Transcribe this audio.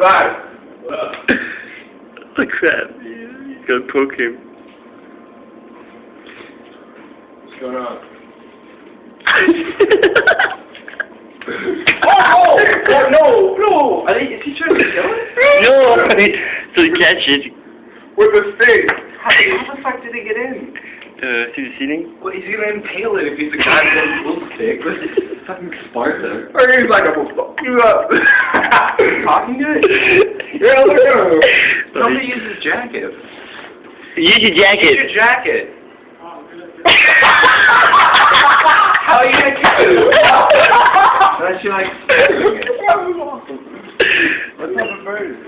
Zack! The crap. You gotta poke him. What's going on? Oh, no! Is he trying to kill it? No! So he catch it. With the stick! How the fuck did he get in? See the seating? Well, he's gonna impale it if he's a goddamn little stick. Fucking Sparta. Or he's like, I'm gonna fuck you up. Talking good? Yeah, look at him. Somebody use his jacket. Use your jacket. Use your jacket. How are you gonna kill it? Unless you like sparing it. Let's have a bird.